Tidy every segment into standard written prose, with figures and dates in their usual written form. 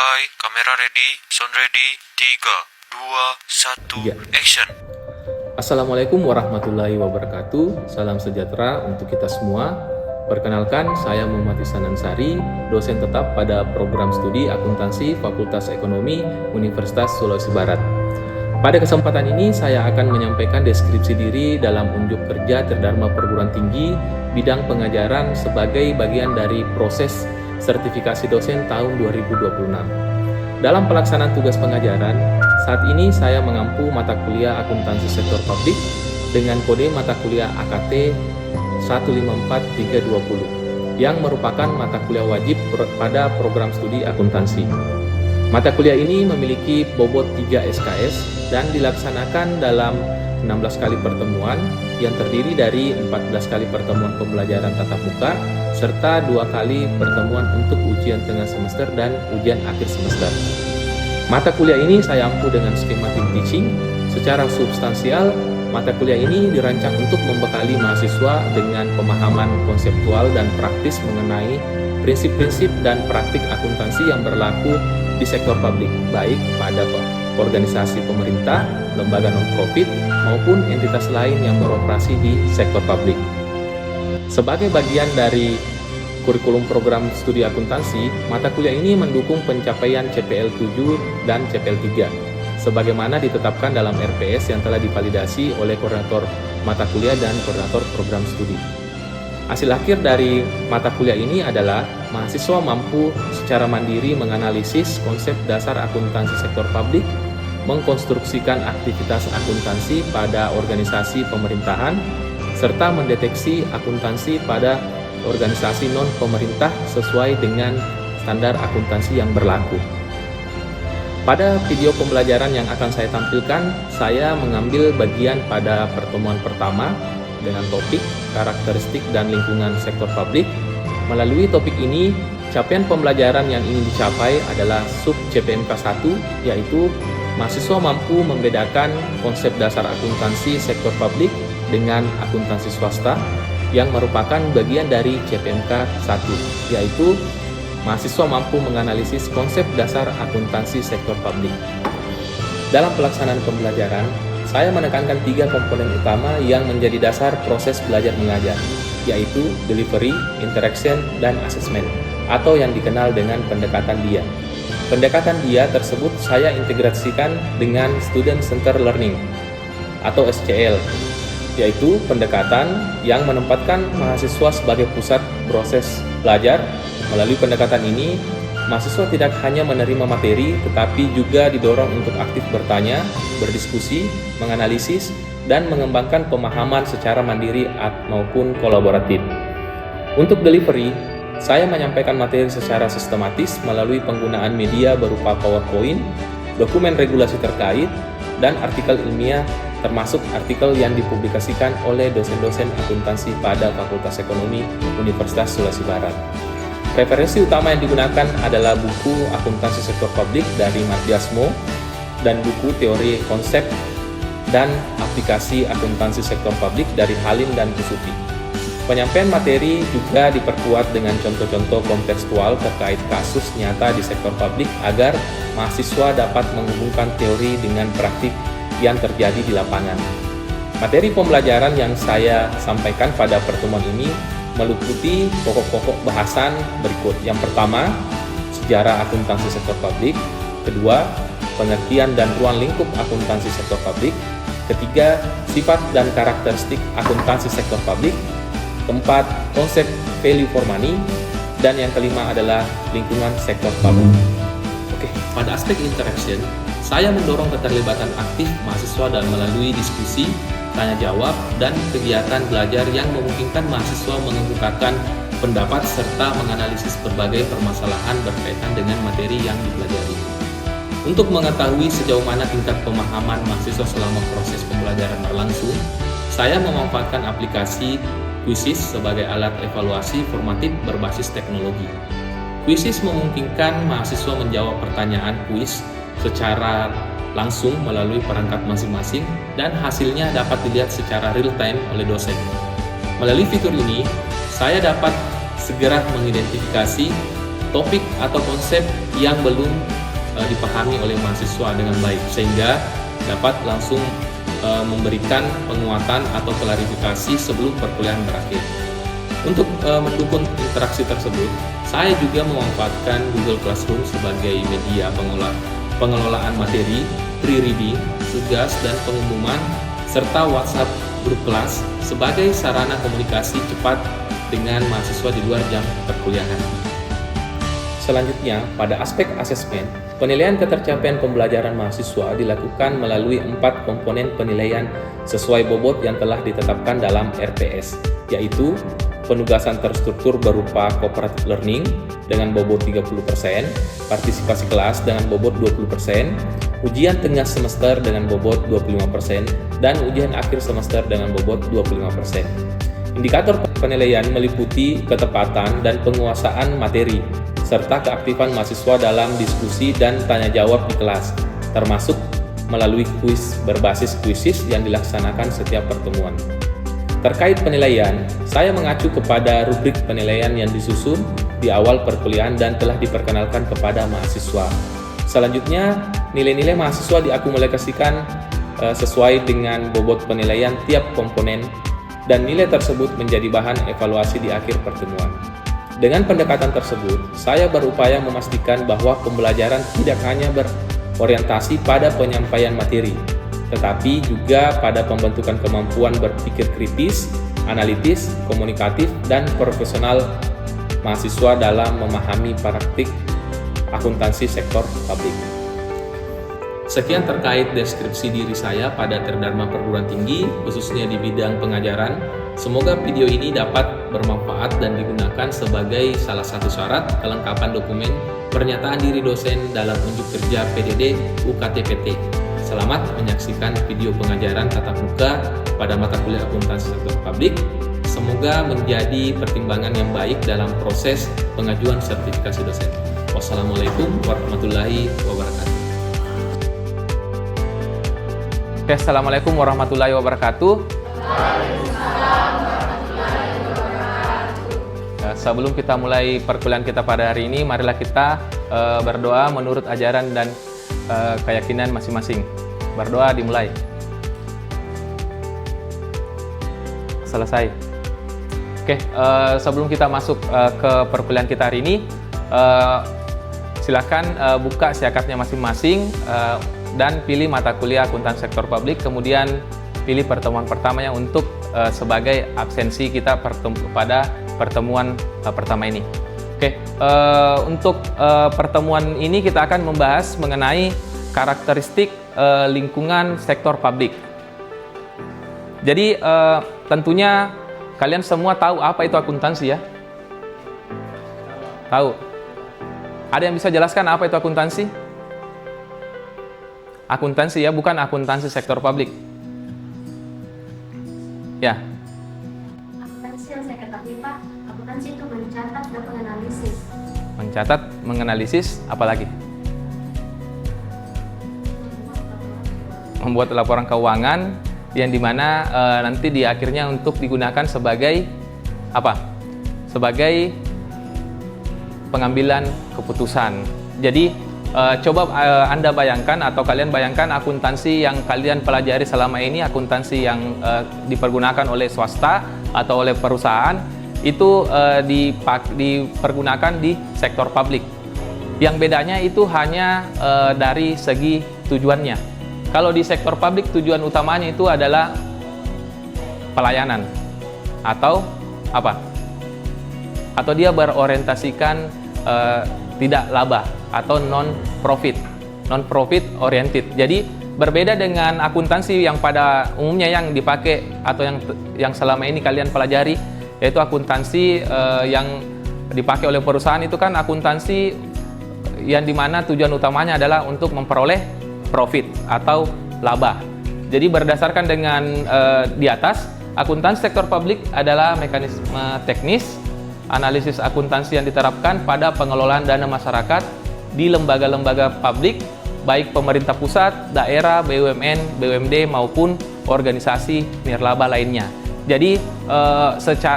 Standby, kamera ready, sound ready, 3, 2, 1, action. Assalamualaikum warahmatullahi wabarakatuh. Salam sejahtera untuk kita semua. Perkenalkan, saya Muhammad Ihsan Ansari, dosen tetap pada program studi akuntansi Fakultas Ekonomi Universitas Sulawesi Barat. Pada kesempatan ini, saya akan menyampaikan deskripsi diri dalam unjuk kerja Tridharma Perguruan Tinggi bidang pengajaran sebagai bagian dari proses sertifikasi dosen tahun 2026. Dalam pelaksanaan tugas pengajaran, saat ini saya mengampu mata kuliah akuntansi sektor publik dengan kode mata kuliah AKT 154320 yang merupakan mata kuliah wajib pada program studi akuntansi. Mata kuliah ini memiliki bobot 3 SKS dan dilaksanakan dalam 16 kali pertemuan yang terdiri dari 14 kali pertemuan pembelajaran tatap muka serta 2 kali pertemuan untuk ujian tengah semester dan ujian akhir semester. Mata kuliah ini saya ampu dengan skema team teaching. Secara substansial, mata kuliah ini dirancang untuk membekali mahasiswa dengan pemahaman konseptual dan praktis mengenai prinsip-prinsip dan praktik akuntansi yang berlaku di sektor publik, baik pada organisasi pemerintah, lembaga non-profit, maupun entitas lain yang beroperasi di sektor publik. Sebagai bagian dari kurikulum program studi akuntansi, mata kuliah ini mendukung pencapaian CPL 7 dan CPL 3, sebagaimana ditetapkan dalam RPS yang telah divalidasi oleh koordinator mata kuliah dan koordinator program studi. Hasil akhir dari mata kuliah ini adalah mahasiswa mampu secara mandiri menganalisis konsep dasar akuntansi sektor publik, mengkonstruksikan aktivitas akuntansi pada organisasi pemerintahan, serta mendeteksi akuntansi pada organisasi non-pemerintah sesuai dengan standar akuntansi yang berlaku. Pada video pembelajaran yang akan saya tampilkan, saya mengambil bagian pada pertemuan pertama dengan topik karakteristik dan lingkungan sektor publik. Melalui topik ini, capaian pembelajaran yang ingin dicapai adalah sub CPMK 1, yaitu mahasiswa mampu membedakan konsep dasar akuntansi sektor publik dengan akuntansi swasta yang merupakan bagian dari CPMK 1, yaitu mahasiswa mampu menganalisis konsep dasar akuntansi sektor publik. Dalam pelaksanaan pembelajaran, saya menekankan 3 komponen utama yang menjadi dasar proses belajar mengajar, yaitu delivery, interaction, dan assessment, atau yang dikenal dengan pendekatan DIA. Pendekatan DIA tersebut saya integrasikan dengan Student Center Learning, atau SCL, yaitu pendekatan yang menempatkan mahasiswa sebagai pusat proses belajar. Melalui pendekatan ini, mahasiswa tidak hanya menerima materi, tetapi juga didorong untuk aktif bertanya, berdiskusi, menganalisis, dan mengembangkan pemahaman secara mandiri maupun kolaboratif. Untuk delivery, saya menyampaikan materi secara sistematis melalui penggunaan media berupa PowerPoint, dokumen regulasi terkait, dan artikel ilmiah, termasuk artikel yang dipublikasikan oleh dosen-dosen akuntansi pada Fakultas Ekonomi Universitas Sulawesi Barat. Referensi utama yang digunakan adalah buku Akuntansi Sektor Publik dari Matiasmo dan buku Teori Konsep dan Aplikasi Akuntansi Sektor Publik dari Halim dan Kusufi. Penyampaian materi juga diperkuat dengan contoh-contoh kontekstual terkait kasus nyata di sektor publik agar mahasiswa dapat menghubungkan teori dengan praktik yang terjadi di lapangan. Materi pembelajaran yang saya sampaikan pada pertemuan ini meliputi pokok-pokok bahasan berikut. Yang pertama, sejarah akuntansi sektor publik. Kedua, pengertian dan ruang lingkup akuntansi sektor publik. Ketiga, sifat dan karakteristik akuntansi sektor publik. Keempat, konsep value for money. Dan yang kelima adalah lingkungan sektor publik. Oke, pada aspek interaction, saya mendorong keterlibatan aktif mahasiswa dan melalui diskusi, tanya jawab, dan kegiatan belajar yang memungkinkan mahasiswa mengemukakan pendapat serta menganalisis berbagai permasalahan berkaitan dengan materi yang dipelajari. Untuk mengetahui sejauh mana tingkat pemahaman mahasiswa selama proses pembelajaran berlangsung, saya memanfaatkan aplikasi Quizizz sebagai alat evaluasi formatif berbasis teknologi. Quizizz memungkinkan mahasiswa menjawab pertanyaan kuis secara langsung melalui perangkat masing-masing dan hasilnya dapat dilihat secara real time oleh dosen. Melalui fitur ini, saya dapat segera mengidentifikasi topik atau konsep yang belum dipahami oleh mahasiswa dengan baik, sehingga dapat langsung memberikan penguatan atau klarifikasi sebelum perkuliahan berakhir. Untuk mendukung interaksi tersebut, saya juga memanfaatkan Google Classroom sebagai media pengelolaan materi, pre-reading, tugas dan pengumuman, serta WhatsApp grup kelas sebagai sarana komunikasi cepat dengan mahasiswa di luar jam perkuliahan. Selanjutnya, pada aspek asesmen, penilaian ketercapaian pembelajaran mahasiswa dilakukan melalui 4 komponen penilaian sesuai bobot yang telah ditetapkan dalam RPS, yaitu penugasan terstruktur berupa cooperative learning dengan bobot 30%, partisipasi kelas dengan bobot 20%, ujian tengah semester dengan bobot 25%, dan ujian akhir semester dengan bobot 25%. Indikator penilaian meliputi ketepatan dan penguasaan materi, serta keaktifan mahasiswa dalam diskusi dan tanya jawab di kelas, termasuk melalui kuis berbasis kuisis yang dilaksanakan setiap pertemuan. Terkait penilaian, saya mengacu kepada rubrik penilaian yang disusun di awal perkuliahan dan telah diperkenalkan kepada mahasiswa. Selanjutnya, nilai-nilai mahasiswa diakumulasikan sesuai dengan bobot penilaian tiap komponen dan nilai tersebut menjadi bahan evaluasi di akhir pertemuan. Dengan pendekatan tersebut, saya berupaya memastikan bahwa pembelajaran tidak hanya berorientasi pada penyampaian materi, tetapi juga pada pembentukan kemampuan berpikir kritis, analitis, komunikatif, dan profesional mahasiswa dalam memahami praktik akuntansi sektor publik. Sekian terkait deskripsi diri saya pada Tridharma Perguruan Tinggi, khususnya di bidang pengajaran. Semoga video ini dapat bermanfaat dan digunakan sebagai salah satu syarat kelengkapan dokumen pernyataan diri dosen dalam unjuk kerja PDD UKT-PT. Selamat menyaksikan video pengajaran tatap muka pada mata kuliah akuntansi sektor publik. Semoga menjadi pertimbangan yang baik dalam proses pengajuan sertifikasi dosen. Wassalamualaikum warahmatullahi wabarakatuh. Oke, assalamualaikum warahmatullahi wabarakatuh. Sebelum kita mulai perkuliahan kita pada hari ini, marilah kita berdoa menurut ajaran dan keyakinan masing-masing. Berdoa dimulai. Selesai. Oke, sebelum kita masuk ke perkuliahan kita hari ini, silakan buka siakatnya masing-masing dan pilih mata kuliah akuntansi sektor publik, kemudian pilih pertemuan pertamanya untuk sebagai absensi kita pada pertemuan pertama ini. Oke, untuk pertemuan ini kita akan membahas mengenai karakteristik lingkungan sektor publik. Jadi tentunya kalian semua tahu apa itu akuntansi ya? Tahu? Ada yang bisa jelaskan apa itu akuntansi? Akuntansi ya, bukan akuntansi sektor publik. Ya. Akuntansi yang saya ketahui Pak, akuntansi itu mencatat dan menganalisis. Mencatat, menganalisis, apalagi? Membuat laporan keuangan yang dimana nanti di akhirnya untuk digunakan sebagai apa? Sebagai pengambilan keputusan. Jadi coba Anda bayangkan atau kalian bayangkan akuntansi yang kalian pelajari selama ini, akuntansi yang dipergunakan oleh swasta atau oleh perusahaan itu dipergunakan di sektor publik. Yang bedanya itu hanya dari segi tujuannya. Kalau di sektor publik tujuan utamanya itu adalah pelayanan atau apa? Atau dia berorientasikan tidak laba atau non-profit oriented. Jadi berbeda dengan akuntansi yang pada umumnya yang dipakai atau yang selama ini kalian pelajari, yaitu akuntansi yang dipakai oleh perusahaan itu kan akuntansi yang dimana tujuan utamanya adalah untuk memperoleh profit atau laba. Jadi berdasarkan dengan di atas, akuntansi sektor publik adalah mekanisme teknis analisis akuntansi yang diterapkan pada pengelolaan dana masyarakat di lembaga-lembaga publik, baik pemerintah pusat, daerah, BUMN, BUMD maupun organisasi nirlaba lainnya. Jadi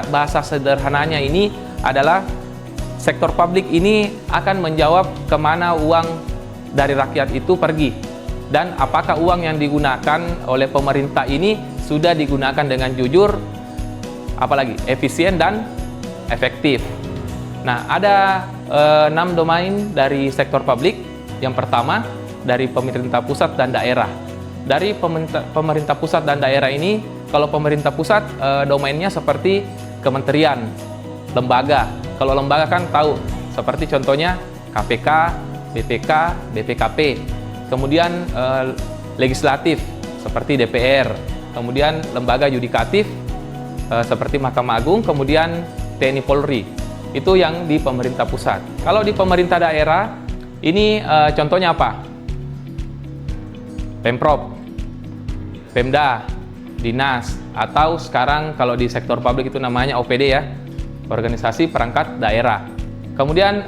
bahasa sederhananya ini adalah sektor publik ini akan menjawab kemana uang dari rakyat itu pergi, dan apakah uang yang digunakan oleh pemerintah ini sudah digunakan dengan jujur, apalagi efisien dan efektif. Nah, ada 6 domain dari sektor publik. Yang pertama, dari pemerintah pusat dan daerah. Dari pemerintah pusat dan daerah ini, kalau pemerintah pusat domainnya seperti kementerian, lembaga. Kalau lembaga kan tahu, seperti contohnya KPK, BPK, BPKP. Kemudian legislatif seperti DPR. Kemudian lembaga yudikatif seperti Mahkamah Agung. Kemudian TNI Polri. Itu yang di pemerintah pusat. Kalau di pemerintah daerah, ini contohnya apa? Pemprov, Pemda, Dinas, atau sekarang kalau di sektor publik itu namanya OPD ya, Organisasi Perangkat Daerah. Kemudian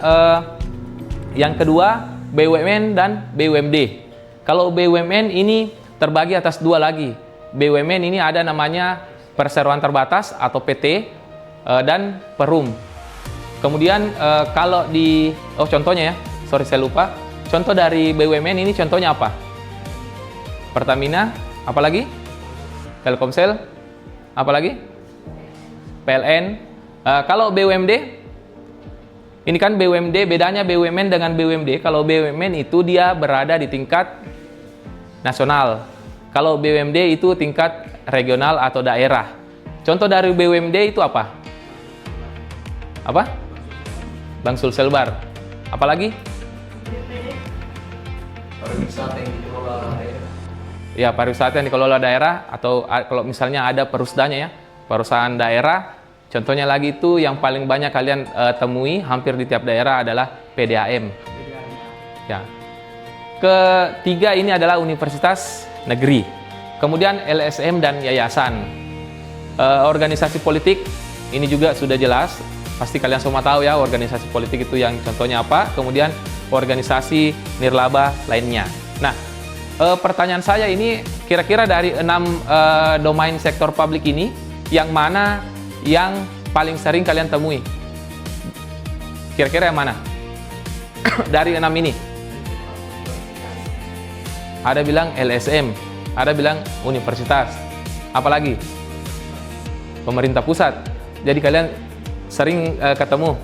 yang kedua, BUMN dan BUMD. Kalau BUMN ini terbagi atas 2 lagi. BUMN ini ada namanya perseroan terbatas atau PT dan Perum. Kemudian kalau di contohnya ya, sorry saya lupa. Contoh dari BUMN ini contohnya apa? Pertamina, apalagi? Telkomsel, apalagi? PLN. Kalau BUMD, ini kan BUMD, bedanya BUMN dengan BUMD. Kalau BUMN itu dia berada di tingkat nasional. Kalau BUMD itu tingkat regional atau daerah. Contoh dari BUMD itu apa? Apa? Bang Sulselbar. Apalagi? Pariwisata yang dikelola daerah. Ya, pariwisata yang dikelola daerah, atau kalau misalnya ada perusdanya ya, perusahaan daerah. Contohnya lagi itu yang paling banyak kalian temui hampir di tiap daerah adalah PDAM. Ya. Ketiga ini adalah universitas negeri. Kemudian LSM dan yayasan. Organisasi politik ini juga sudah jelas. Pasti kalian semua tahu ya organisasi politik itu yang contohnya apa. Kemudian organisasi nirlaba lainnya. Nah, pertanyaan saya ini kira-kira dari 6 domain sektor publik ini, yang mana yang paling sering kalian temui? Kira-kira yang mana? Dari 6 ini. Ada bilang LSM, ada bilang universitas. Apalagi? Pemerintah pusat. Jadi kalian sering ketemu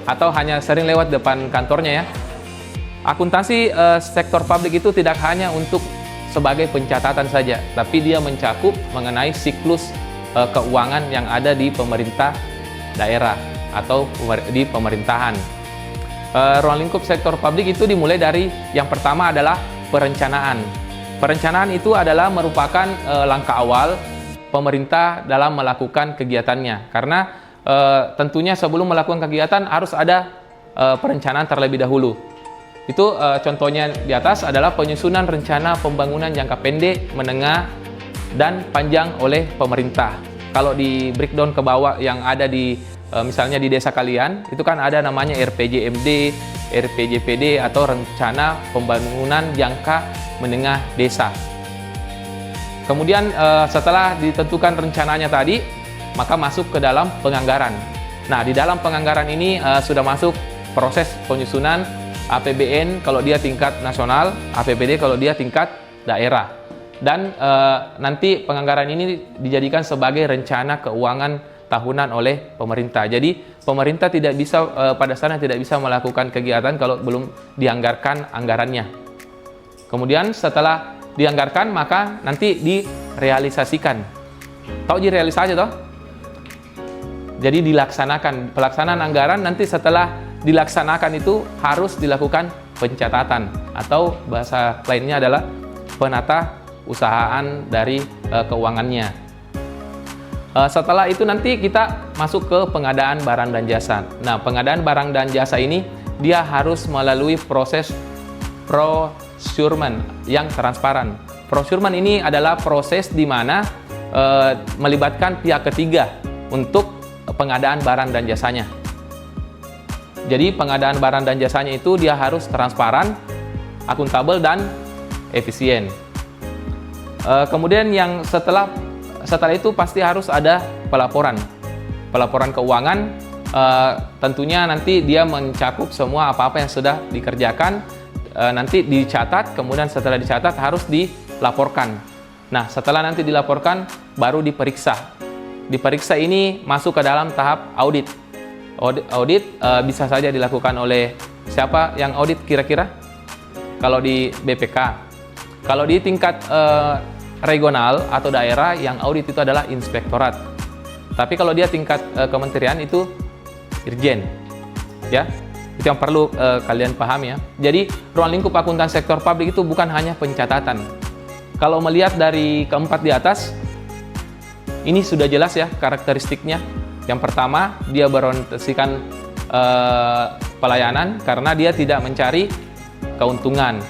atau hanya sering lewat depan kantornya ya. Akuntansi sektor publik itu tidak hanya untuk sebagai pencatatan saja, tapi dia mencakup mengenai siklus keuangan yang ada di pemerintah daerah atau di pemerintahan. Ruang lingkup sektor publik itu dimulai dari yang pertama adalah perencanaan. Perencanaan itu adalah merupakan langkah awal pemerintah dalam melakukan kegiatannya, karena tentunya sebelum melakukan kegiatan harus ada perencanaan terlebih dahulu. Itu contohnya di atas adalah penyusunan rencana pembangunan jangka pendek, menengah, dan panjang oleh pemerintah. Kalau di breakdown ke bawah yang ada di misalnya di desa kalian, itu kan ada namanya RPJMD, RPJPD atau rencana pembangunan jangka menengah desa. Kemudian setelah ditentukan rencananya tadi, maka masuk ke dalam penganggaran. Nah, di dalam penganggaran ini sudah masuk proses penyusunan APBN kalau dia tingkat nasional, APBD kalau dia tingkat daerah. Dan nanti penganggaran ini dijadikan sebagai rencana keuangan tahunan oleh pemerintah. Jadi pemerintah tidak bisa pada sana tidak bisa melakukan kegiatan kalau belum dianggarkan anggarannya. Kemudian setelah dianggarkan maka nanti direalisasikan. Tahu direalisasi toh? Jadi dilaksanakan. Pelaksanaan anggaran nanti setelah dilaksanakan itu harus dilakukan pencatatan atau bahasa lainnya adalah penata usahaan dari keuangannya. Setelah itu nanti kita masuk ke pengadaan barang dan jasa. Nah, pengadaan barang dan jasa ini dia harus melalui proses procurement yang transparan. Procurement ini adalah proses di mana melibatkan pihak ketiga untuk pengadaan barang dan jasanya. Jadi pengadaan barang dan jasanya itu dia harus transparan, akuntabel, dan efisien. Kemudian yang setelah itu pasti harus ada pelaporan keuangan tentunya nanti dia mencakup semua apa-apa yang sudah dikerjakan, nanti dicatat, kemudian setelah dicatat harus dilaporkan. Nah, setelah nanti dilaporkan baru diperiksa. Diperiksa ini masuk ke dalam tahap audit. Audit bisa saja dilakukan oleh siapa yang audit kira-kira? Kalau di BPK. Kalau di tingkat regional atau daerah, yang audit itu adalah inspektorat. Tapi kalau dia tingkat kementerian itu Dirjen. Ya, itu yang perlu kalian paham ya. Jadi ruang lingkup akuntan sektor publik itu bukan hanya pencatatan. Kalau melihat dari keempat di atas, ini sudah jelas ya karakteristiknya. Yang pertama, dia berorientasikan pelayanan karena dia tidak mencari keuntungan.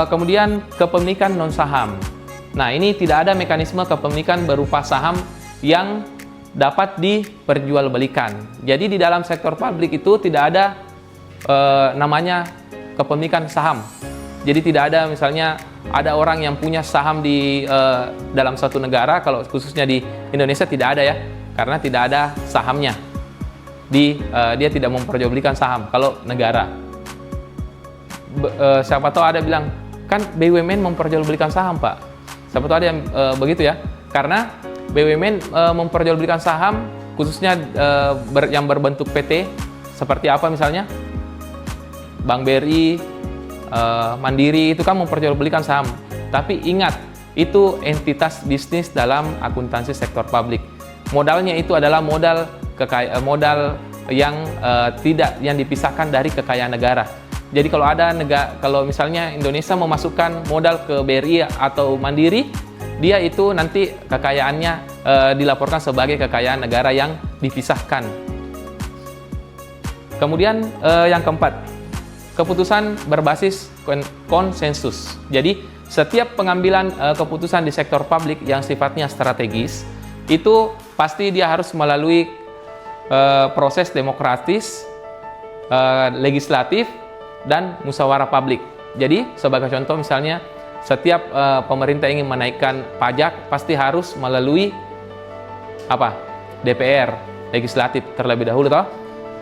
Kemudian kepemilikan non saham. Nah, ini tidak ada mekanisme kepemilikan berupa saham yang dapat diperjualbelikan. Jadi di dalam sektor publik itu tidak ada namanya kepemilikan saham. Jadi tidak ada misalnya ada orang yang punya saham di dalam suatu negara, kalau khususnya di Indonesia tidak ada ya, karena tidak ada sahamnya. Dia tidak memperjualbelikan saham kalau negara. Siapa tahu ada bilang, kan BUMN memperjualbelikan saham Pak. Siapa tahu ada yang begitu ya, karena BUMN memperjualbelikan saham khususnya yang berbentuk PT, seperti apa misalnya Bank BRI, Mandiri, itu kan memperjualbelikan saham. Tapi ingat, itu entitas bisnis dalam akuntansi sektor publik. Modalnya itu adalah modal yang yang dipisahkan dari kekayaan negara. Jadi kalau misalnya Indonesia memasukkan modal ke BRI atau Mandiri, dia itu nanti kekayaannya dilaporkan sebagai kekayaan negara yang dipisahkan. Kemudian yang keempat, keputusan berbasis konsensus. Jadi setiap pengambilan keputusan di sektor publik yang sifatnya strategis itu pasti dia harus melalui proses demokratis, legislatif, dan musyawarah publik. Jadi sebagai contoh misalnya setiap pemerintah ingin menaikkan pajak pasti harus melalui DPR, legislatif terlebih dahulu toh.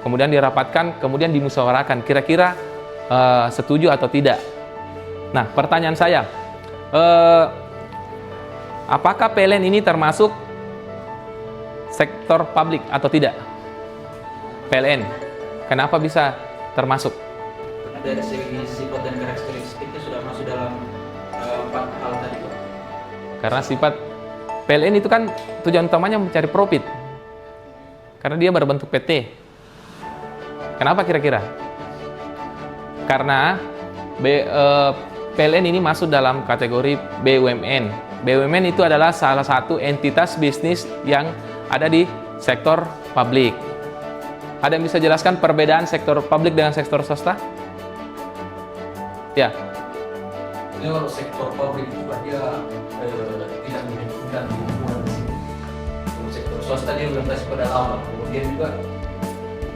Kemudian dirapatkan, kemudian dimusyawarahkan kira-kira setuju atau tidak. Nah, pertanyaan saya, apakah PLN ini termasuk sektor publik atau tidak? PLN, kenapa bisa termasuk? Dari segi sifat dan karakteristiknya sudah masuk dalam 4 hal tadi Pak. Karena sifat PLN itu kan tujuan utamanya mencari profit, karena dia berbentuk PT. Kenapa kira-kira? Karena PLN ini masuk dalam kategori BUMN. BUMN itu adalah salah satu entitas bisnis yang ada di sektor publik. Ada yang bisa jelaskan perbedaan sektor publik dengan sektor swasta? Ya. Ini kalau sektor publik juga dia tidak menentukan hubungan di sini. Kalau sektor swasta dia berorientasi pada laba, kemudian juga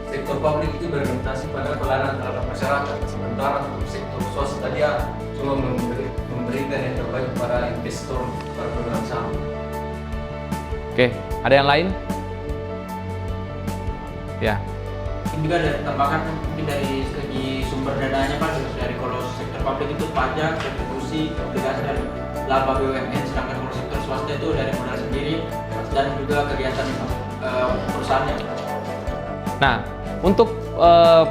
sektor publik itu berorientasi pada pelayanan terhadap masyarakat. Sementara untuk sektor swasta dia cuma memberikan yang terbaik para investor, para pemegang saham. Oke, ada yang lain? Ya. Ini juga ada tambahkan mungkin dari segi sumber dananya Pak, dari kalau sektor publik itu pajak, retribusi, obligasi dan laba BUMN, sedangkan kalau sektor swasta itu dari modal sendiri dan juga kegiatan perusahaannya. Nah, untuk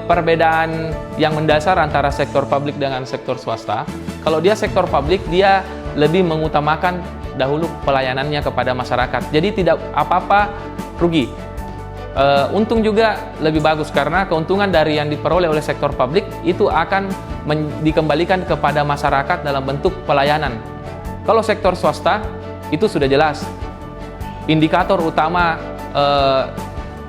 perbedaan yang mendasar antara sektor publik dengan sektor swasta, kalau dia sektor publik dia lebih mengutamakan dahulu pelayanannya kepada masyarakat. Jadi tidak apa-apa rugi. Untung juga lebih bagus karena keuntungan dari yang diperoleh oleh sektor publik itu akan dikembalikan kepada masyarakat dalam bentuk pelayanan. Kalau sektor swasta itu sudah jelas indikator utama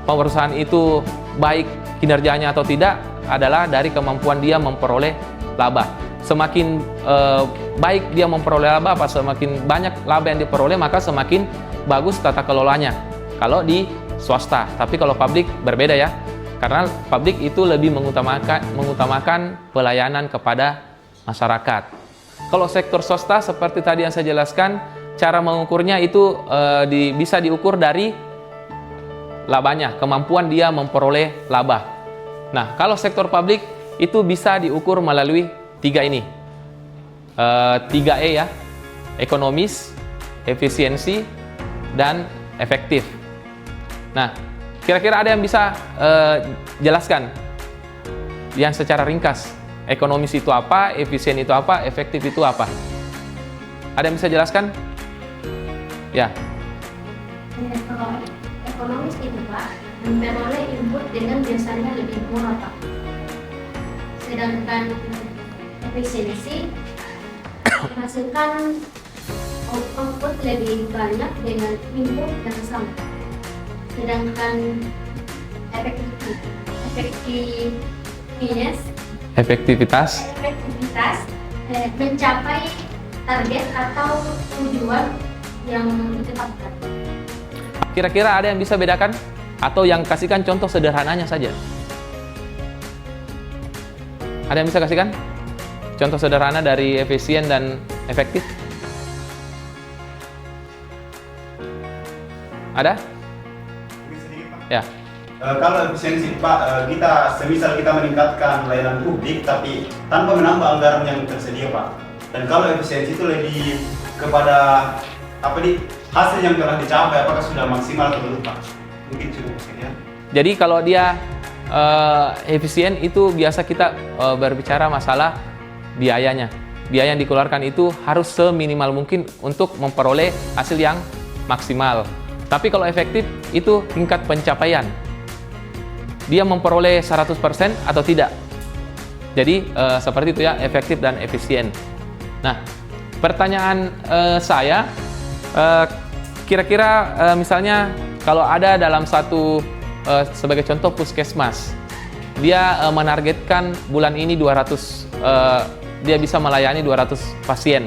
perusahaan itu baik kinerjanya atau tidak adalah dari kemampuan dia memperoleh laba. Semakin baik dia memperoleh laba, semakin banyak laba yang diperoleh, maka semakin bagus tata kelolanya. Kalau di swasta, tapi kalau publik berbeda ya, karena publik itu lebih mengutamakan pelayanan kepada masyarakat. Kalau sektor swasta seperti tadi yang saya jelaskan, cara mengukurnya itu bisa diukur dari labanya, kemampuan dia memperoleh laba. Nah, kalau sektor publik itu bisa diukur melalui 3 ini. 3E ya, ekonomis, efisiensi, dan efektif. Nah, kira-kira ada yang bisa jelaskan yang secara ringkas, ekonomis itu apa, efisien itu apa, efektif itu apa? Ada yang bisa jelaskan? Ya. Kalau ekonomis itu Pak, memperoleh input dengan biasanya lebih murah Pak. Sedangkan efisiensi menghasilkan output lebih banyak dengan input yang sama. Sedangkan efektivitas mencapai target atau tujuan yang ditetapkan. Kira-kira ada yang bisa bedakan? Atau yang kasihkan contoh sederhananya saja? Ada yang bisa kasihkan? Contoh sederhana dari efisien dan efektif? Ada? Sedikit, Pak. Ya. Kalau efisiensi Pak, semisal kita meningkatkan layanan publik tapi tanpa menambah anggaran yang tersedia Pak. Dan kalau efisiensi itu lebih kepada hasil yang telah dicapai, apakah sudah maksimal atau belum Pak? Mungkin cukup sekian. Jadi kalau dia efisien itu biasa kita berbicara masalah biayanya. Biaya yang dikeluarkan itu harus seminimal mungkin untuk memperoleh hasil yang maksimal. Tapi kalau efektif itu tingkat pencapaian. Dia memperoleh 100% atau tidak. Jadi seperti itu ya, efektif dan efisien. Nah, pertanyaan saya, kira-kira misalnya kalau ada dalam satu, sebagai contoh puskesmas, dia menargetkan bulan ini 200, dia bisa melayani 200 pasien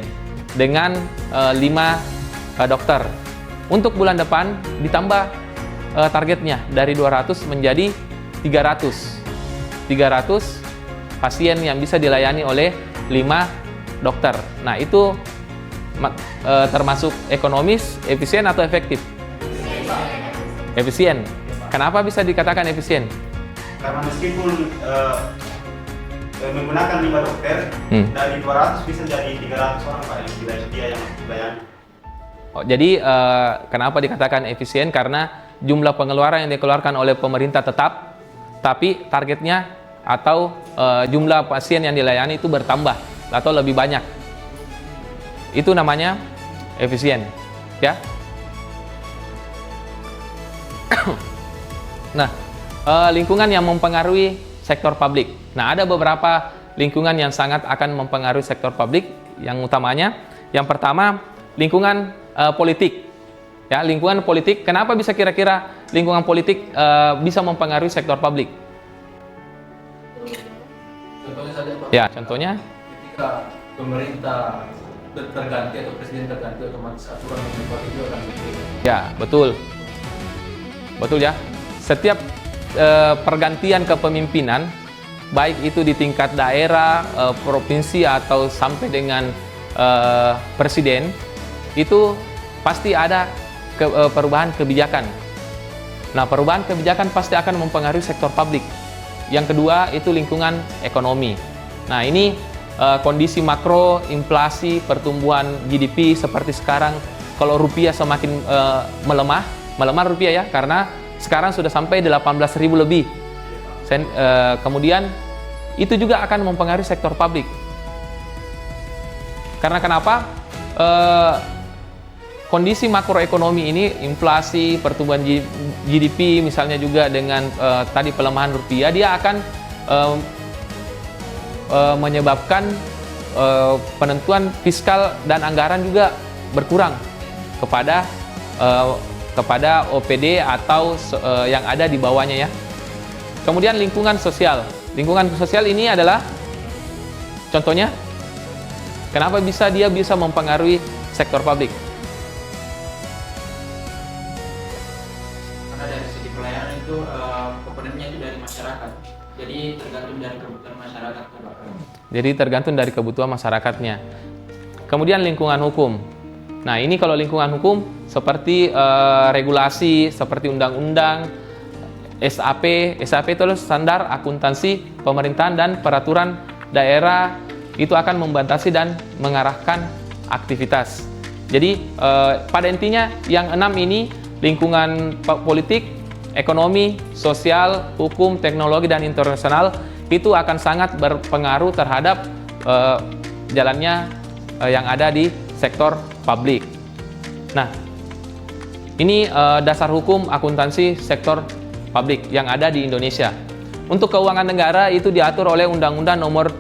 dengan 5 dokter. Untuk bulan depan ditambah targetnya dari 200 menjadi 300 pasien yang bisa dilayani oleh 5 dokter. Nah, itu termasuk ekonomis, efisien atau efektif? Efisien. Kenapa bisa dikatakan efisien? Karena meskipun menggunakan 5 dokter, dari 200 bisa jadi 300 orang Pak yang dia yang dilayani. Oh, jadi kenapa dikatakan efisien? Karena jumlah pengeluaran yang dikeluarkan oleh pemerintah tetap, tapi targetnya atau jumlah pasien yang dilayani itu bertambah atau lebih banyak. Itu namanya efisien, ya. Nah, lingkungan yang mempengaruhi sektor publik. Nah, ada beberapa lingkungan yang sangat akan mempengaruhi sektor publik. Yang utamanya, yang pertama lingkungan politik. Ya, lingkungan politik. Kenapa bisa kira-kira lingkungan politik bisa mempengaruhi sektor publik? Contohnya saja Pak. Ya, contohnya Ketika pemerintah terganti atau presiden terganti, otomatis aturan yang dibuat itu akan berbeda. ya, betul. Betul ya. Setiap pergantian kepemimpinan, baik itu di tingkat daerah, provinsi atau sampai dengan presiden, itu pasti ada perubahan kebijakan. Nah, perubahan kebijakan pasti akan mempengaruhi sektor publik. Yang kedua itu lingkungan ekonomi. Nah, ini kondisi makro, inflasi, pertumbuhan GDP seperti sekarang. Kalau rupiah semakin melemah rupiah ya, karena sekarang sudah sampai 18.000 lebih. Kemudian itu juga akan mempengaruhi sektor publik. Karena kenapa? Kondisi makroekonomi ini, inflasi, pertumbuhan GDP, misalnya juga dengan tadi pelemahan rupiah, dia akan menyebabkan penentuan fiskal dan anggaran juga berkurang kepada OPD atau yang ada di bawahnya ya. Kemudian lingkungan sosial. Lingkungan sosial ini adalah contohnya, kenapa dia bisa mempengaruhi sektor publik? Karena dari segi pelayanan itu komponennya itu dari masyarakat. Jadi tergantung dari kebutuhan masyarakat. Jadi tergantung dari kebutuhan masyarakatnya. Kemudian lingkungan hukum. Nah, ini kalau lingkungan hukum seperti regulasi, seperti undang-undang, SAP itu adalah standar akuntansi pemerintahan dan peraturan daerah, itu akan membatasi dan mengarahkan aktivitas. Jadi pada intinya yang 6 ini, lingkungan politik, ekonomi, sosial, hukum, teknologi, dan internasional, itu akan sangat berpengaruh terhadap jalannya yang ada di sektor publik. Nah, ini dasar hukum akuntansi sektor publik yang ada di Indonesia. Untuk keuangan negara itu diatur oleh Undang-Undang Nomor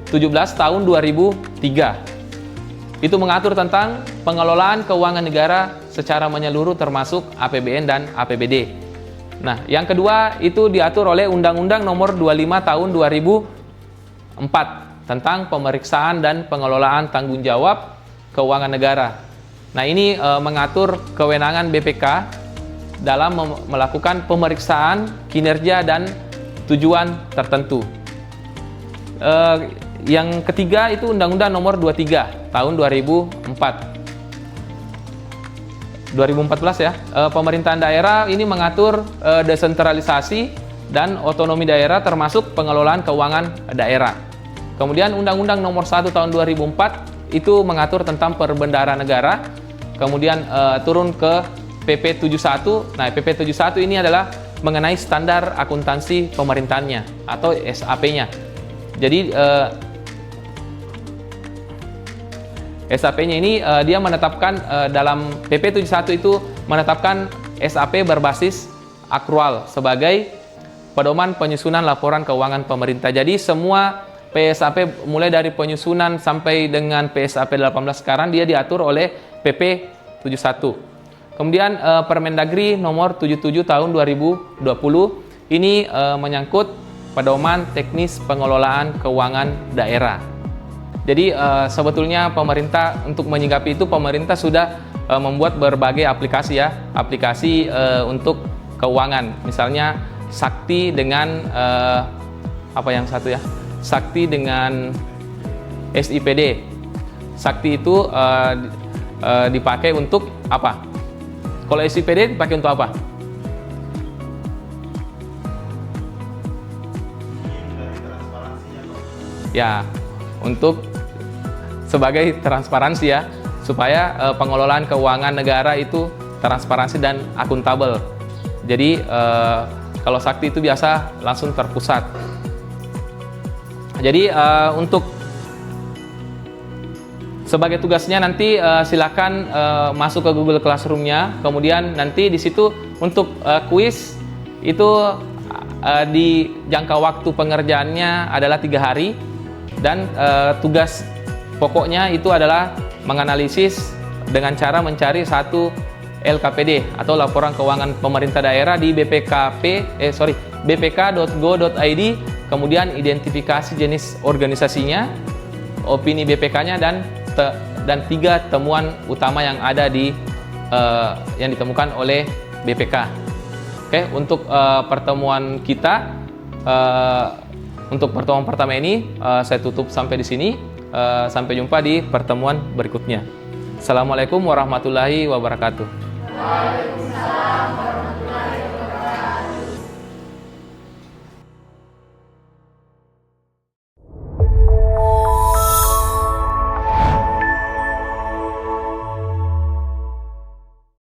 17 Tahun 2003. Itu mengatur tentang pengelolaan keuangan negara secara menyeluruh termasuk APBN dan APBD. Nah, yang kedua itu diatur oleh Undang-Undang Nomor 25 Tahun 2004 tentang pemeriksaan dan pengelolaan tanggung jawab keuangan negara. Nah, ini mengatur kewenangan BPK dalam melakukan pemeriksaan kinerja dan tujuan tertentu. Yang ketiga itu Undang-Undang Nomor 23 Tahun 2014 ya. Pemerintahan daerah ini mengatur desentralisasi dan otonomi daerah termasuk pengelolaan keuangan daerah. Kemudian Undang-Undang Nomor 1 Tahun 2004 itu mengatur tentang perbendaharaan negara. Kemudian turun ke PP 71. Nah, PP 71 ini adalah mengenai standar akuntansi pemerintahannya atau SAP-nya. Jadi SAP-nya ini dia menetapkan dalam PP 71 itu menetapkan SAP berbasis akrual sebagai pedoman penyusunan laporan keuangan pemerintah. Jadi semua PSAP mulai dari penyusunan sampai dengan PSAP 18 sekarang dia diatur oleh PP 71. Kemudian Permendagri Nomor 77 Tahun 2020 ini menyangkut pedoman teknis pengelolaan keuangan daerah. Jadi sebetulnya pemerintah untuk menyikapi itu pemerintah sudah membuat berbagai aplikasi ya, aplikasi untuk keuangan. Misalnya Sakti dengan apa yang satu ya? Sakti dengan SIPD. Sakti itu dipakai untuk apa? Kalau SIPD dipakai untuk apa? Ya, untuk sebagai transparansi ya, supaya pengelolaan keuangan negara itu transparansi dan akuntabel. Jadi kalau Sakti itu biasa langsung terpusat. Jadi untuk sebagai tugasnya nanti silakan masuk ke Google Classroom-nya, kemudian nanti di situ untuk kuis itu di jangka waktu pengerjaannya adalah 3 hari dan tugas pokoknya itu adalah menganalisis dengan cara mencari satu LKPD atau laporan keuangan pemerintah daerah di bpk.go.id, kemudian identifikasi jenis organisasinya, opini BPK-nya dan 3 temuan utama yang ada di yang ditemukan oleh BPK. Oke, untuk pertemuan kita untuk pertemuan pertama ini saya tutup sampai di sini. Sampai jumpa di pertemuan berikutnya. Assalamualaikum warahmatullahi wabarakatuh. Waalaikumsalam warahmatullahi wabarakatuh.